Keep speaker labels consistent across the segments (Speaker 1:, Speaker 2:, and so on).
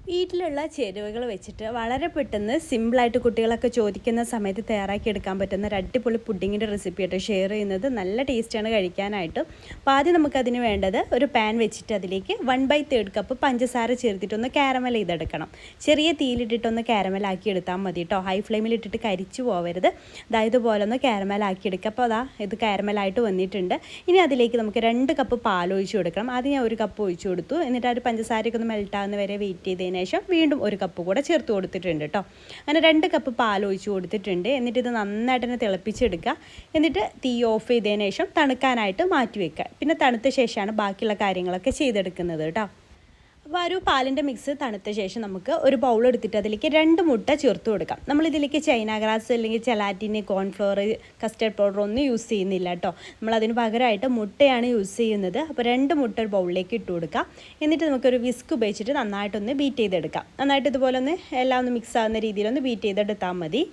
Speaker 1: വീട്ടിലുള്ള ചേരുവകൾ വെച്ചിട്ട് വളരെ പെട്ടെന്ന് സിമ്പിളായിട്ട് കുട്ടികളൊക്കെ ചോദിക്കുന്ന സമയത്ത് തയ്യാറാക്കിയെടുക്കാൻ പറ്റുന്ന ഒരു അടിപൊളി പുഡിങ്ങിൻ്റെ റെസിപ്പിയായിട്ട് ഷെയർ ചെയ്യുന്നത്. നല്ല ടേസ്റ്റാണ് കഴിക്കാനായിട്ട്. അപ്പോൾ ആദ്യം നമുക്കതിന് വേണ്ടത് ഒരു പാൻ വെച്ചിട്ട് അതിലേക്ക് 1/3 കപ്പ് പഞ്ചസാര ചേർത്തിട്ടൊന്ന് കാരമൽ ചെയ്തെടുക്കണം. ചെറിയ തീയിലിട്ടിട്ടൊന്ന് കാരമലാക്കി എടുത്താൽ മതി കേട്ടോ. ഹൈ ഫ്ലെയിമിലിട്ടിട്ട് കരിച്ചു പോവരുത്. അതായത് പോലെ ഒന്ന് കാരമലാക്കി എടുക്കുക. അപ്പോൾ ഇത് കാരമലായിട്ട് വന്നിട്ടുണ്ട്. ഇനി അതിലേക്ക് നമുക്ക് 2 കപ്പ് പാൽ ഒഴിച്ച് കൊടുക്കണം. ആദ്യം ഞാൻ 1 കപ്പ് ഒഴിച്ചു കൊടുത്തു. എന്നിട്ട് ആ ഒരു പഞ്ചസാരയൊക്കെ ഒന്ന് മെൽട്ടാകുന്ന വരെ വെയിറ്റ് ചെയ്തതിന് ശേഷം വീണ്ടും 1 കപ്പ് കൂടെ ചേർത്ത് കൊടുത്തിട്ടുണ്ട് കേട്ടോ. അങ്ങനെ 2 കപ്പ് പാൽ ഒഴിച്ച് കൊടുത്തിട്ടുണ്ട്. എന്നിട്ട് ഇത് നന്നായിട്ട് തന്നെ തിളപ്പിച്ചെടുക്കുക. എന്നിട്ട് തീ ഓഫ് ചെയ്തതിന് ശേഷം തണുക്കാനായിട്ട് മാറ്റി വെക്കുക. പിന്നെ തണുത്ത ശേഷമാണ് ബാക്കിയുള്ള കാര്യങ്ങളൊക്കെ ചെയ്തെടുക്കുന്നത് കേട്ടോ. അപ്പോൾ ഒരു പാലിൻ്റെ മിക്സ് തണുത്ത ശേഷം നമുക്ക് ഒരു ബൗൾ എടുത്തിട്ട് അതിലേക്ക് 2 മുട്ട ചേർത്ത് കൊടുക്കാം. നമ്മളിതിലേക്ക് ചൈന ഗ്രാസ് അല്ലെങ്കിൽ ജലാറ്റിന്, കോൺഫ്ലോർ, കസ്റ്റർഡ് പൗഡർ ഒന്നും യൂസ് ചെയ്യുന്നില്ല കേട്ടോ. നമ്മളതിന് പകരമായിട്ട് മുട്ടയാണ് യൂസ് ചെയ്യുന്നത്. അപ്പോൾ 2 മുട്ട ഒരു ബൗളിലേക്ക് ഇട്ട് കൊടുക്കാം. എന്നിട്ട് നമുക്കൊരു വിസ്ക് ഉപയോഗിച്ചിട്ട് നന്നായിട്ടൊന്ന് ബീറ്റ് ചെയ്തെടുക്കാം. നന്നായിട്ട് ഇതുപോലെ ഒന്ന് എല്ലാം ഒന്ന് മിക്സ് ആകുന്ന രീതിയിലൊന്ന് ബീറ്റ് ചെയ്തെടുത്താൽ മതി.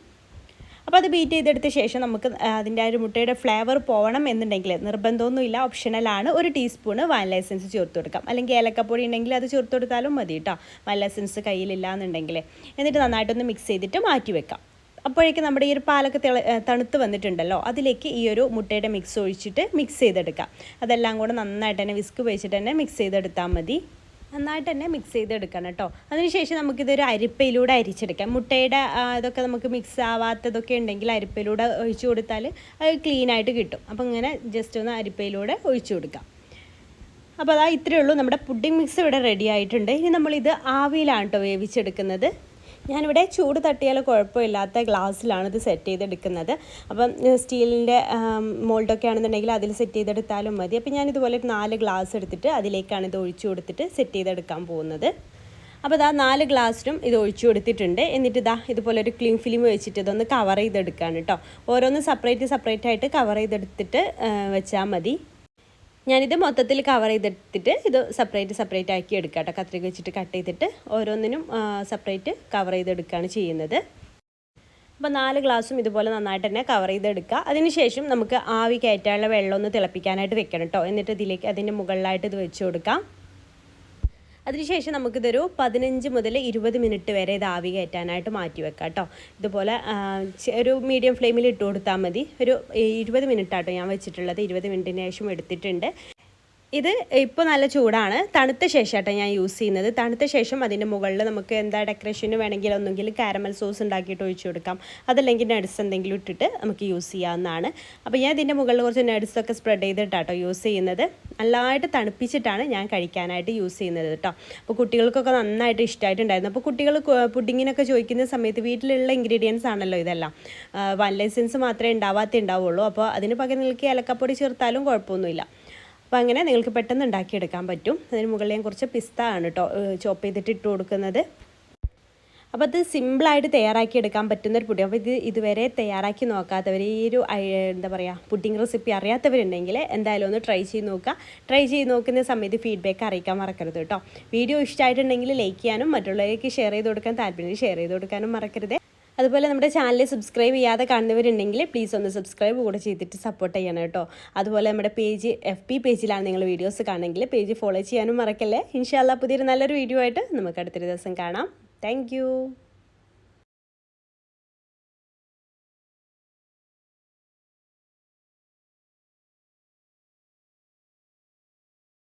Speaker 1: അപ്പോൾ അത് ബീറ്റ് ചെയ്തെടുത്ത ശേഷം നമുക്ക് അതിൻ്റെ ആ ഒരു മുട്ടയുടെ ഫ്ലേവർ പോകണം എന്നുണ്ടെങ്കിൽ നിർബന്ധമൊന്നുമില്ല, ഓപ്ഷണലാണ്. 1 ടീസ്പൂണ് വാനില എസൻസ് ചേർത്ത് കൊടുക്കാം. അല്ലെങ്കിൽ ഏലക്കപ്പൊടി ഉണ്ടെങ്കിൽ അത് ചേർത്ത് കൊടുത്താലും മതി കേട്ടോ, വാനില എസൻസ് കയ്യിലില്ല എന്നുണ്ടെങ്കിൽ. എന്നിട്ട് നന്നായിട്ടൊന്ന് മിക്സ് ചെയ്തിട്ട് മാറ്റി വെക്കാം. അപ്പോഴേക്കും നമ്മുടെ ഈ ഒരു പാലൊക്കെ തണുത്ത് വന്നിട്ടുണ്ടല്ലോ, അതിലേക്ക് ഈ ഒരു മുട്ടയുടെ മിക്സ് ഒഴിച്ചിട്ട് മിക്സ് ചെയ്തെടുക്കാം. അതെല്ലാം കൂടെ നന്നായിട്ട് തന്നെ വിസ്ക് ഉപയോഗിച്ചിട്ട് തന്നെ മിക്സ് ചെയ്തെടുത്താൽ മതി. നന്നായിട്ട് തന്നെ മിക്സ് ചെയ്തെടുക്കണം കേട്ടോ. അതിനുശേഷം നമുക്കിതൊരു അരിപ്പയിലൂടെ അരിച്ചെടുക്കാം. മുട്ടയുടെ ഇതൊക്കെ നമുക്ക് മിക്സ് ആവാത്തതൊക്കെ ഉണ്ടെങ്കിൽ അരിപ്പയിലൂടെ ഒഴിച്ചു കൊടുത്താൽ അത് ക്ലീനായിട്ട് കിട്ടും. അപ്പോൾ ഇങ്ങനെ ജസ്റ്റ് ഒന്ന് അരിപ്പയിലൂടെ ഒഴിച്ചു കൊടുക്കാം. അപ്പോൾ ഇത്രയേ ഉള്ളൂ, നമ്മുടെ പുഡിംഗ് മിക്സ് ഇവിടെ റെഡി ആയിട്ടുണ്ട്. ഇനി നമ്മളിത് ആവിയിലാണ് കേട്ടോ വേവിച്ചെടുക്കുന്നത്. ഞാനിവിടെ ചൂട് തട്ടിയാൽ കുഴപ്പമില്ലാത്ത ഗ്ലാസ്സിലാണ് ഇത് സെറ്റ് ചെയ്തെടുക്കുന്നത്. അപ്പം സ്റ്റീലിൻ്റെ മോൾഡൊക്കെ ആണെന്നുണ്ടെങ്കിൽ അതിൽ സെറ്റ് ചെയ്തെടുത്താലും മതി. അപ്പം ഞാനിതുപോലെ 4 ഗ്ലാസ് എടുത്തിട്ട് അതിലേക്കാണ് ഇത് ഒഴിച്ചു കൊടുത്തിട്ട് സെറ്റ് ചെയ്തെടുക്കാൻ പോകുന്നത്. അപ്പോൾ 4 ഗ്ലാസ്സിലും ഇത് ഒഴിച്ചു കൊടുത്തിട്ടുണ്ട്. എന്നിട്ട് ഇതുപോലെ ഒരു ക്ലീൻ ഫിലിം വെച്ചിട്ട് ഇതൊന്ന് കവർ ചെയ്തെടുക്കുകയാണ് കേട്ടോ. ഓരോന്ന് സെപ്പറേറ്റ് ആയിട്ട് കവർ ചെയ്തെടുത്തിട്ട് വെച്ചാൽ മതി. ഞാനിത് മൊത്തത്തിൽ കവർ ചെയ്തെടുത്തിട്ട് ഇത് സെപ്പറേറ്റ് ആക്കി എടുക്കാം കേട്ടോ. കത്രിക വെച്ചിട്ട് കട്ട് ചെയ്തിട്ട് ഓരോന്നിനും സെപ്പറേറ്റ് കവർ ചെയ്തെടുക്കുകയാണ് ചെയ്യുന്നത്. അപ്പോൾ 4 ഗ്ലാസും ഇതുപോലെ നന്നായിട്ട് തന്നെ കവർ ചെയ്തെടുക്കുക. അതിനുശേഷം നമുക്ക് ആവി കയറ്റാനുള്ള വെള്ളം ഒന്ന് തിളപ്പിക്കാനായിട്ട് വെക്കണം കേട്ടോ. എന്നിട്ട് ഇതിലേക്ക് അതിൻ്റെ മുകളിലായിട്ട് ഇത് വെച്ച് കൊടുക്കാം. അതിനുശേഷം നമുക്കിതൊരു 15 മുതൽ 20 മിനിറ്റ് വരെ ഇത് ആവി കയറ്റാനായിട്ട് മാറ്റി വെക്കാം കേട്ടോ. ഇതുപോലെ ഒരു മീഡിയം ഫ്ലെയിമിൽ ഇട്ട് കൊടുത്താൽ മതി. ഒരു 20 മിനിറ്റ് ആട്ടോ ഞാൻ വെച്ചിട്ടുള്ളത്. 20 മിനിറ്റിന് ശേഷം എടുത്തിട്ടുണ്ട്. ഇത് ഇപ്പോൾ നല്ല ചൂടാണ്. തണുത്ത ശേഷമാട്ടോ ഞാൻ യൂസ് ചെയ്യുന്നത്. തണുത്ത ശേഷം അതിൻ്റെ മുകളിൽ നമുക്ക് എന്താ ഡെക്കറേഷന് വേണമെങ്കിൽ ഒന്നെങ്കിൽ കാരമൽ സോസ് ഉണ്ടാക്കിയിട്ട് ഒഴിച്ചു കൊടുക്കാം. അതല്ലെങ്കിൽ നട്സ് എന്തെങ്കിലും ഇട്ടിട്ട് നമുക്ക് യൂസ് ചെയ്യാവുന്നതാണ്. അപ്പോൾ ഞാൻ ഇതിൻ്റെ മുകളിൽ കുറച്ച് നട്സൊക്കെ സ്പ്രെഡ് ചെയ്തിട്ടാട്ടോ യൂസ് ചെയ്യുന്നത്. നല്ലതായിട്ട് തണുപ്പിച്ചിട്ടാണ് ഞാൻ കഴിക്കാനായിട്ട് യൂസ് ചെയ്യുന്നത് കേട്ടോ. അപ്പോൾ കുട്ടികൾക്കൊക്കെ നന്നായിട്ട് ഇഷ്ടമായിട്ടുണ്ടായിരുന്നു. അപ്പോൾ കുട്ടികൾ പുഡിങ്ങിനൊക്കെ ചോദിക്കുന്ന സമയത്ത് വീട്ടിലുള്ള ഇൻഗ്രീഡിയൻസ് ആണല്ലോ ഇതെല്ലാം. വാനില എസൻസ് മാത്രമേ ഉണ്ടാവുള്ളൂ. അപ്പോൾ അതിന് പകരം നിങ്ങൾക്ക് ഏലക്കപ്പൊടി ചേർത്താലും കുഴപ്പമൊന്നുമില്ല. അപ്പോൾ അങ്ങനെ നിങ്ങൾക്ക് പെട്ടെന്ന് ഉണ്ടാക്കിയെടുക്കാൻ പറ്റും. അതിന് മുകളിൽ ഞാൻ കുറച്ച് പിസ്ത ആണ് കേട്ടോ ചോപ്പ് ചെയ്തിട്ട് ഇട്ട് കൊടുക്കുന്നത്. അപ്പോൾ അത് സിമ്പിളായിട്ട് തയ്യാറാക്കിയെടുക്കാൻ പറ്റുന്നൊരു പുഡിങ്. അപ്പോൾ ഇതുവരെ തയ്യാറാക്കി നോക്കാത്തവർ, ഈ ഒരു എന്താ പറയുക പുഡിങ് റെസിപ്പി അറിയാത്തവരുണ്ടെങ്കിൽ എന്തായാലും ഒന്ന് ട്രൈ ചെയ്ത് നോക്കുക. ട്രൈ ചെയ്ത് നോക്കുന്ന സമയത്ത് ഫീഡ്ബാക്ക് അറിയിക്കാൻ മറക്കരുത് കേട്ടോ. വീഡിയോ ഇഷ്ടമായിട്ടുണ്ടെങ്കിൽ ലൈക്ക് ചെയ്യാനും മറ്റുള്ളവർക്ക് ഷെയർ ചെയ്ത് കൊടുക്കാൻ താല്പര്യം ഷെയർ ചെയ്ത് കൊടുക്കാനും മറക്കരുത്. അതുപോലെ നമ്മുടെ ചാനൽ സബ്സ്ക്രൈബ് ചെയ്യാതെ കാണുന്നവരുണ്ടെങ്കിൽ പ്ലീസ് ഒന്ന് സബ്സ്ക്രൈബ് കൂടെ ചെയ്തിട്ട് സപ്പോർട്ട് ചെയ്യണം കേട്ടോ. അതുപോലെ നമ്മുടെ FB പേജിലാണ് നിങ്ങൾ വീഡിയോസ് കാണുമെങ്കിൽ പേജ് ഫോളോ ചെയ്യാനും മറക്കല്ലേ. ഇൻഷാ അല്ലാഹ് പുതിയൊരു നല്ലൊരു വീഡിയോ ആയിട്ട് നമുക്ക് അടുത്തൊരു ദിവസം കാണാം. താങ്ക്